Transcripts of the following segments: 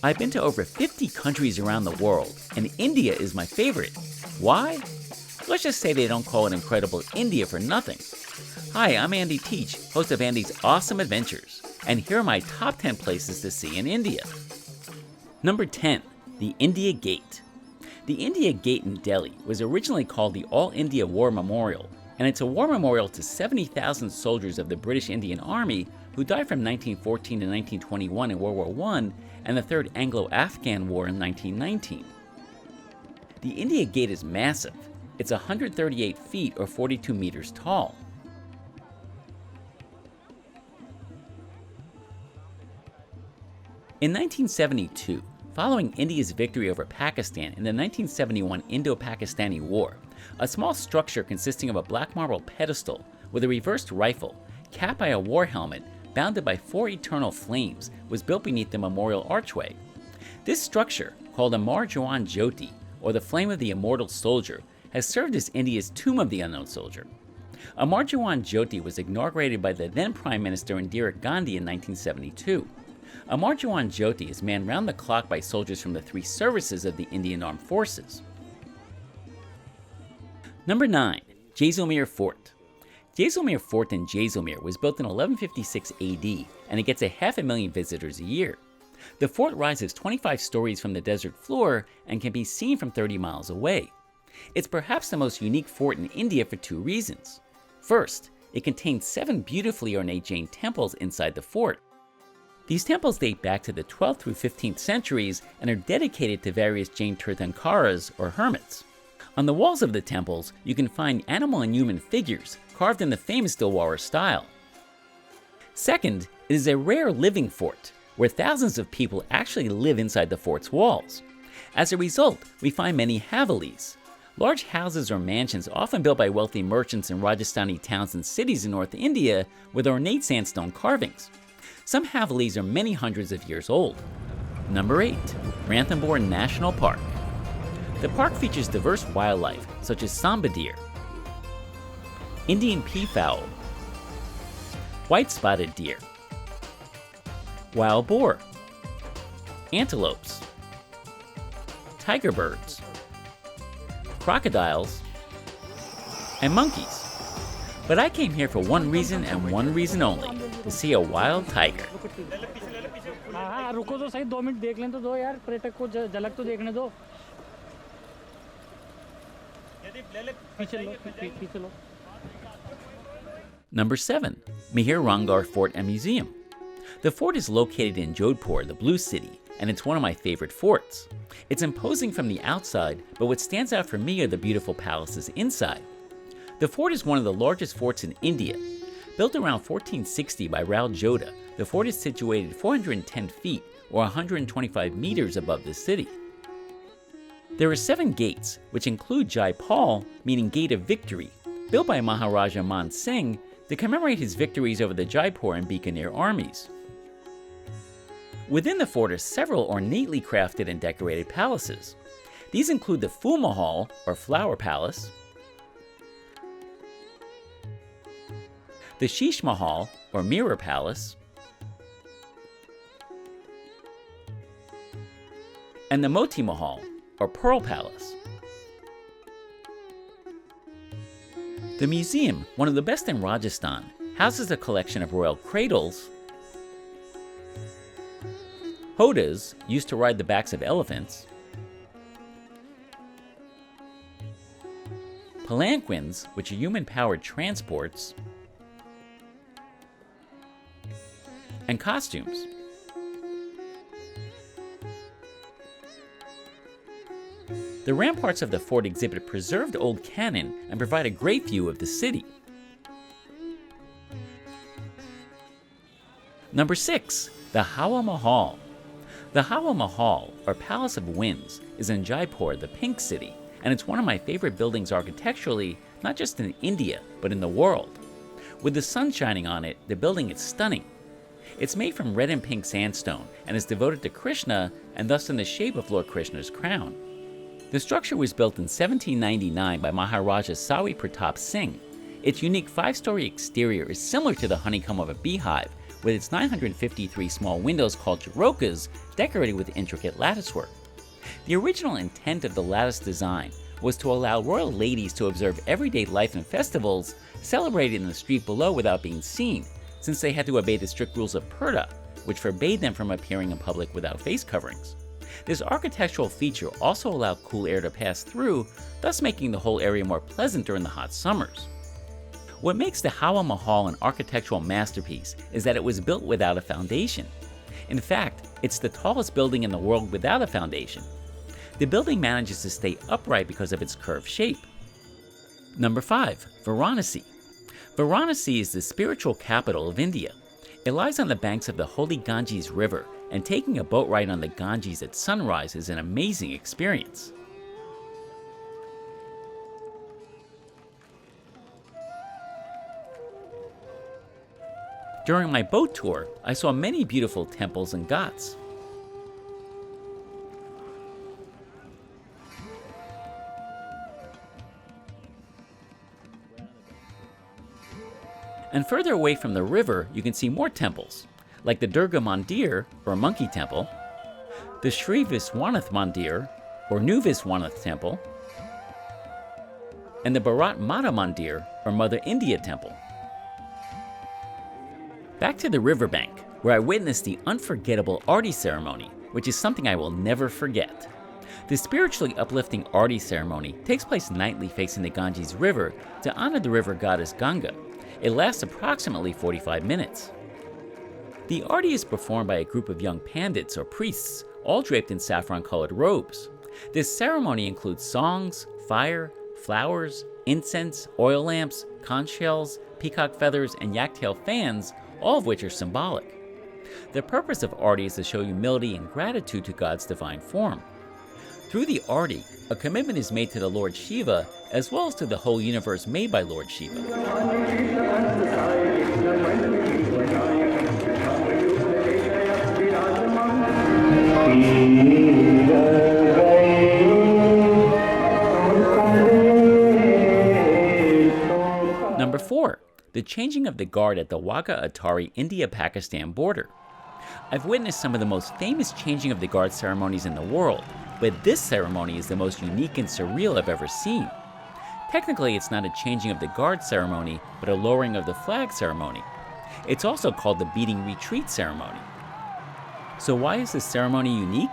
I've been to over 50 countries around the world, and India is my favorite. Why? Let's just say they don't call it Incredible India for nothing. Hi, I'm Andy Teach, host of Andy's Awesome Adventures, and here are my top 10 places to see in India. Number 10. The India Gate. The India Gate in Delhi was originally called the All India War Memorial, and it's a war memorial to 70,000 soldiers of the British Indian Army who died from 1914 to 1921 in World War I and the Third Anglo-Afghan War in 1919. The India Gate is massive. It's 138 feet or 42 meters tall. In 1972, following India's victory over Pakistan in the 1971 Indo-Pakistani War, a small structure consisting of a black marble pedestal with a reversed rifle, capped by a war helmet, bounded by 4 eternal flames, was built beneath the memorial archway. This structure, called Amar Jawan Jyoti, or the Flame of the Immortal Soldier, has served as India's Tomb of the Unknown Soldier. Amar Jawan Jyoti was inaugurated by the then Prime Minister Indira Gandhi in 1972. Amar Jawan Jyoti is manned round the clock by soldiers from the 3 services of the Indian Armed Forces. Number 9. Jaisalmer Fort. Jaisalmer Fort in Jaisalmer was built in 1156 AD, and it gets 500,000 visitors a year. The fort rises 25 stories from the desert floor and can be seen from 30 miles away. It's perhaps the most unique fort in India for 2 reasons. First, it contains 7 beautifully ornate Jain temples inside the fort. These temples date back to the 12th through 15th centuries and are dedicated to various Jain Tirthankaras or hermits. On the walls of the temples, you can find animal and human figures carved in the famous Dilwara style. Second, it is a rare living fort, where thousands of people actually live inside the fort's walls. As a result, we find many Havelis, large houses or mansions often built by wealthy merchants in Rajasthani towns and cities in North India with ornate sandstone carvings. Some Havelis are many hundreds of years old. Number 8. Ranthambore National Park. The park features diverse wildlife such as samba deer, Indian peafowl, white-spotted deer, wild boar, antelopes, tiger birds, crocodiles, and monkeys. But I came here for one reason and one reason only, to see a wild tiger. रुको तो सही 2 minute देख लें तो दो यार पर्यटक को झलक तो देखने दो पीछे लो Number 7. Mehrangarth Fort and Museum. The fort is located in Jodhpur, the Blue City, and it's one of my favorite forts. It's imposing from the outside, but what stands out for me are the beautiful palaces inside. The fort is one of the largest forts in India. Built around 1460 by Rao Jodha, the fort is situated 410 feet or 125 meters above the city. There are 7 gates, which include Jaipal, meaning Gate of Victory, built by Maharaja Man Singh to commemorate his victories over the Jaipur and Bikaner armies. Within the fort are several ornately crafted and decorated palaces. These include the Phul Mahal, or Flower Palace, the Sheesh Mahal, or Mirror Palace, and the Moti Mahal, or Pearl Palace. The museum, one of the best in Rajasthan, houses a collection of royal cradles, hodas, used to ride the backs of elephants, palanquins, which are human-powered transports, and costumes. The ramparts of the fort exhibit preserved old cannon and provide a great view of the city. Number 6. The Hawa Mahal. The Hawa Mahal, or Palace of Winds, is in Jaipur, the Pink City, and it's one of my favorite buildings architecturally, not just in India, but in the world. With the sun shining on it, the building is stunning. It's made from red and pink sandstone and is devoted to Krishna and thus in the shape of Lord Krishna's crown. The structure was built in 1799 by Maharaja Sawi Pratap Singh. Its unique 5-story exterior is similar to the honeycomb of a beehive, with its 953 small windows called jorokas decorated with intricate latticework. The original intent of the lattice design was to allow royal ladies to observe everyday life and festivals celebrated in the street below without being seen, since they had to obey the strict rules of Purdah, which forbade them from appearing in public without face coverings. This architectural feature also allowed cool air to pass through, thus making the whole area more pleasant during the hot summers. What makes the Hawa Mahal an architectural masterpiece is that it was built without a foundation. In fact, it's the tallest building in the world without a foundation. The building manages to stay upright because of its curved shape. Number 5. Varanasi. Varanasi is the spiritual capital of India. It lies on the banks of the holy Ganges River, and taking a boat ride on the Ganges at sunrise is an amazing experience. During my boat tour, I saw many beautiful temples and ghats. And further away from the river, you can see more temples, like the Durga Mandir, or Monkey Temple, the Sri Viswanath Mandir, or New Viswanath Temple, and the Bharat Mata Mandir, or Mother India Temple. Back to the riverbank, where I witnessed the unforgettable Aarti ceremony, which is something I will never forget. The spiritually uplifting Aarti ceremony takes place nightly facing the Ganges River to honor the river goddess Ganga. It lasts approximately 45 minutes. The Aarti is performed by a group of young pandits or priests, all draped in saffron-colored robes. This ceremony includes songs, fire, flowers, incense, oil lamps, conch shells, peacock feathers, and yak-tail fans, all of which are symbolic. The purpose of Aarti is to show humility and gratitude to God's divine form. Through the Aarti, a commitment is made to the Lord Shiva as well as to the whole universe made by Lord Shiva. Number 4. The changing of the guard at the Wagah-Atari India-Pakistan border. I've witnessed some of the most famous changing of the guard ceremonies in the world, but this ceremony is the most unique and surreal I've ever seen. Technically, it's not a changing of the guard ceremony, but a lowering of the flag ceremony. It's also called the beating retreat ceremony. So why is this ceremony unique?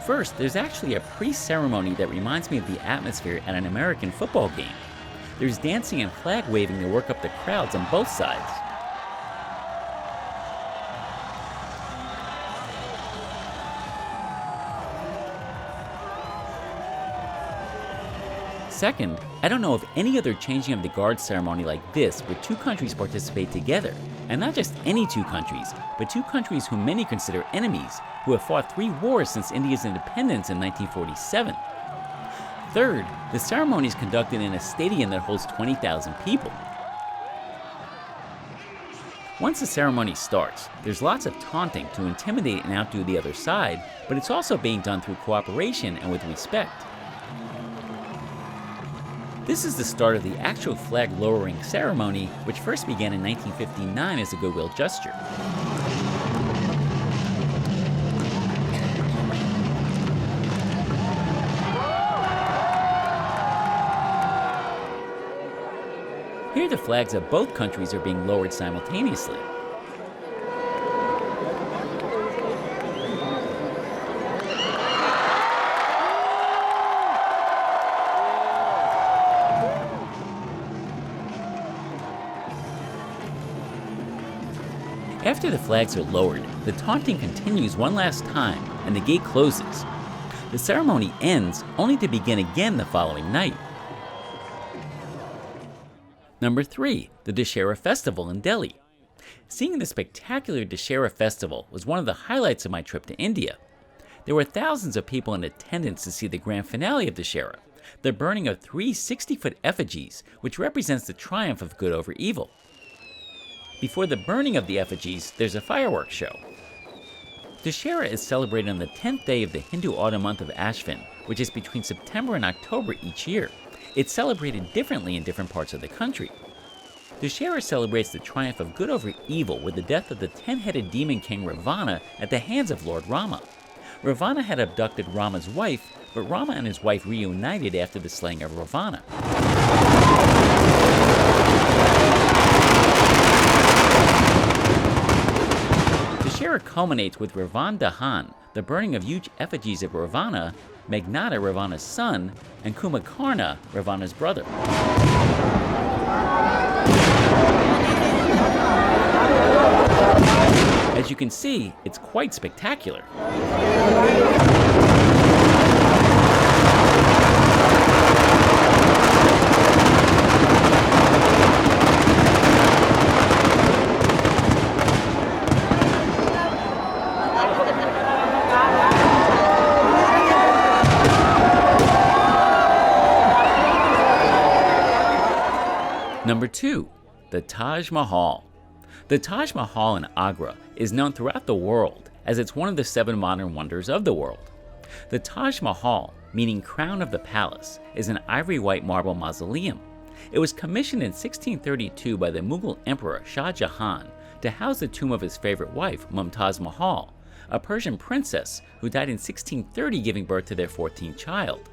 First, there's actually a pre-ceremony that reminds me of the atmosphere at an American football game. There's dancing and flag waving to work up the crowds on both sides. Second, I don't know of any other changing of the guard ceremony like this where two countries participate together. And not just any two countries, but two countries whom many consider enemies, who have fought 3 wars since India's independence in 1947. Third, the ceremony is conducted in a stadium that holds 20,000 people. Once the ceremony starts, there's lots of taunting to intimidate and outdo the other side, but it's also being done through cooperation and with respect. This is the start of the actual flag lowering ceremony, which first began in 1959 as a goodwill gesture. Here the flags of both countries are being lowered simultaneously. After the flags are lowered, the taunting continues one last time and the gate closes. The ceremony ends only to begin again the following night. Number 3. The Dussehra Festival in Delhi. Seeing the spectacular Dussehra Festival was one of the highlights of my trip to India. There were thousands of people in attendance to see the grand finale of Dussehra, the burning of 3 60-foot effigies, which represents the triumph of good over evil. Before the burning of the effigies, there's a fireworks show. Dussehra is celebrated on the 10th day of the Hindu autumn month of Ashvin, which is between September and October each year. It's celebrated differently in different parts of the country. Dussehra celebrates the triumph of good over evil with the death of the 10-headed demon king Ravana at the hands of Lord Rama. Ravana had abducted Rama's wife, but Rama and his wife reunited after the slaying of Ravana. Dussehra culminates with Ravan Dahan, the burning of huge effigies of Ravana, Meghnada, Ravana's son, and Kumbhakarna, Ravana's brother. As you can see, it's quite spectacular. Number 2. The Taj Mahal. The Taj Mahal in Agra is known throughout the world as it's one of the 7 modern wonders of the world. The Taj Mahal, meaning crown of the palace, is an ivory white marble mausoleum. It was commissioned in 1632 by the Mughal Emperor Shah Jahan to house the tomb of his favorite wife, Mumtaz Mahal, a Persian princess who died in 1630 giving birth to their 14th child.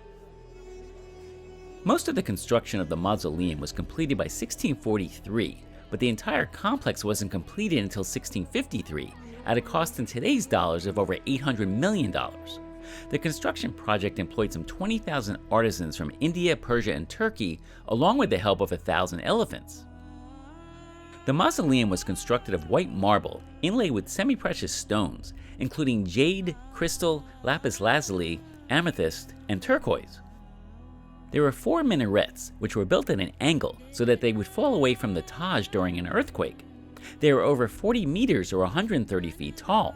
Most of the construction of the mausoleum was completed by 1643, but the entire complex wasn't completed until 1653, at a cost in today's dollars of over $800 million. The construction project employed some 20,000 artisans from India, Persia, and Turkey, along with the help of 1,000 elephants. The mausoleum was constructed of white marble, inlaid with semi-precious stones, including jade, crystal, lapis lazuli, amethyst, and turquoise. There were 4 minarets, which were built at an angle so that they would fall away from the Taj during an earthquake. They were over 40 meters or 130 feet tall.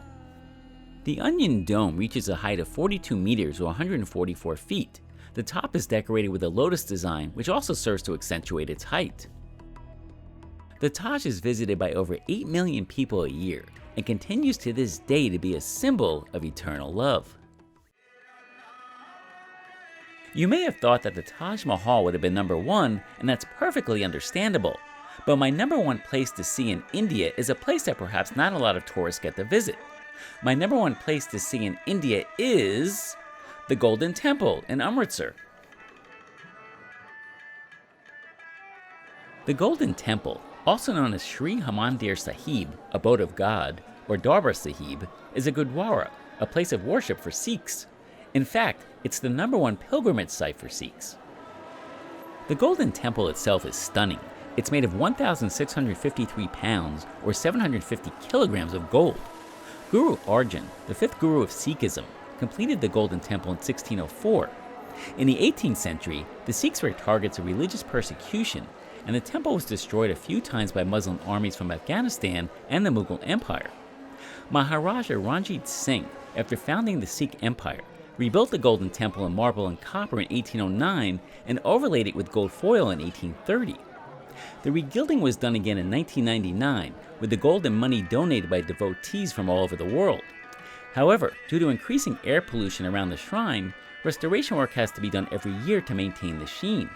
The onion dome reaches a height of 42 meters or 144 feet. The top is decorated with a lotus design, which also serves to accentuate its height. The Taj is visited by over 8 million people a year and continues to this day to be a symbol of eternal love. You may have thought that the Taj Mahal would have been number 1, and that's perfectly understandable. But my number 1 place to see in India is a place that perhaps not a lot of tourists get to visit. My number 1 place to see in India is the Golden Temple in Amritsar. The Golden Temple, also known as Sri Harmandir Sahib, Abode of God, or Darbar Sahib, is a Gurdwara, a place of worship for Sikhs. In fact, it's the number 1 pilgrimage site for Sikhs. The Golden Temple itself is stunning. It's made of 1,653 pounds or 750 kilograms of gold. Guru Arjan, the 5th guru of Sikhism, completed the Golden Temple in 1604. In the 18th century, the Sikhs were targets of religious persecution, and the temple was destroyed a few times by Muslim armies from Afghanistan and the Mughal Empire. Maharaja Ranjit Singh, after founding the Sikh Empire, rebuilt the Golden Temple in marble and copper in 1809 and overlaid it with gold foil in 1830. The regilding was done again in 1999 with the gold and money donated by devotees from all over the world. However, due to increasing air pollution around the shrine, restoration work has to be done every year to maintain the sheen.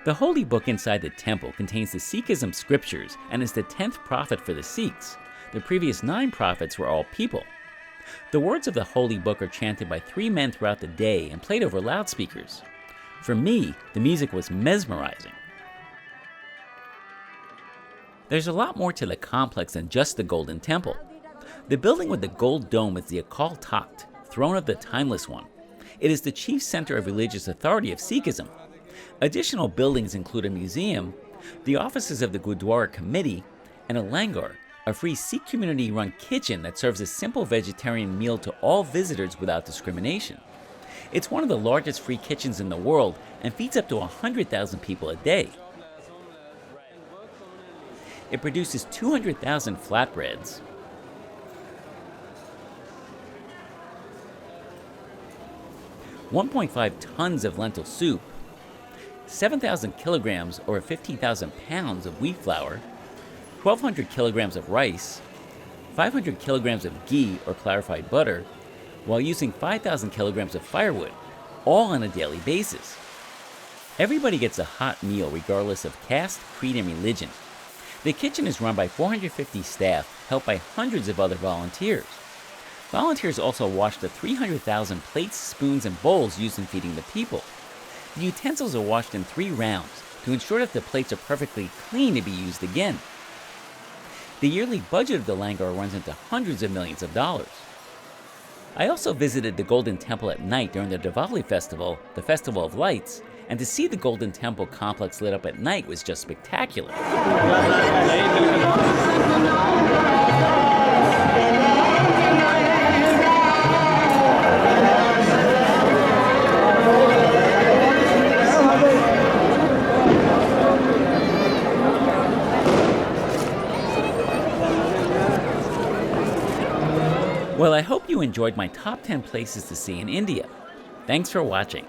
The holy book inside the temple contains the Sikhism scriptures and is the 10th prophet for the Sikhs. The previous 9 prophets were all people. The words of the holy book are chanted by 3 men throughout the day and played over loudspeakers. For me, the music was mesmerizing. There's a lot more to the complex than just the Golden Temple. The building with the gold dome is the Akal Takht, throne of the Timeless One. It is the chief center of religious authority of Sikhism. Additional buildings include a museum, the offices of the Gurdwara Committee, and a langar, a free Sikh community-run kitchen that serves a simple vegetarian meal to all visitors without discrimination. It's one of the largest free kitchens in the world and feeds up to 100,000 people a day. It produces 200,000 flatbreads, 1.5 tons of lentil soup, 7,000 kilograms or 15,000 pounds of wheat flour, 1,200 kilograms of rice, 500 kilograms of ghee or clarified butter, while using 5,000 kilograms of firewood, all on a daily basis. Everybody gets a hot meal regardless of caste, creed, and religion. The kitchen is run by 450 staff, helped by hundreds of other volunteers. Volunteers also wash the 300,000 plates, spoons, and bowls used in feeding the people. The utensils are washed in 3 rounds to ensure that the plates are perfectly clean to be used again. The yearly budget of the langar runs into hundreds of millions of dollars. I also visited the Golden Temple at night during the Diwali festival, the Festival of Lights, and to see the Golden Temple complex lit up at night was just spectacular. Well, I hope you enjoyed my top 10 places to see in India. Thanks for watching.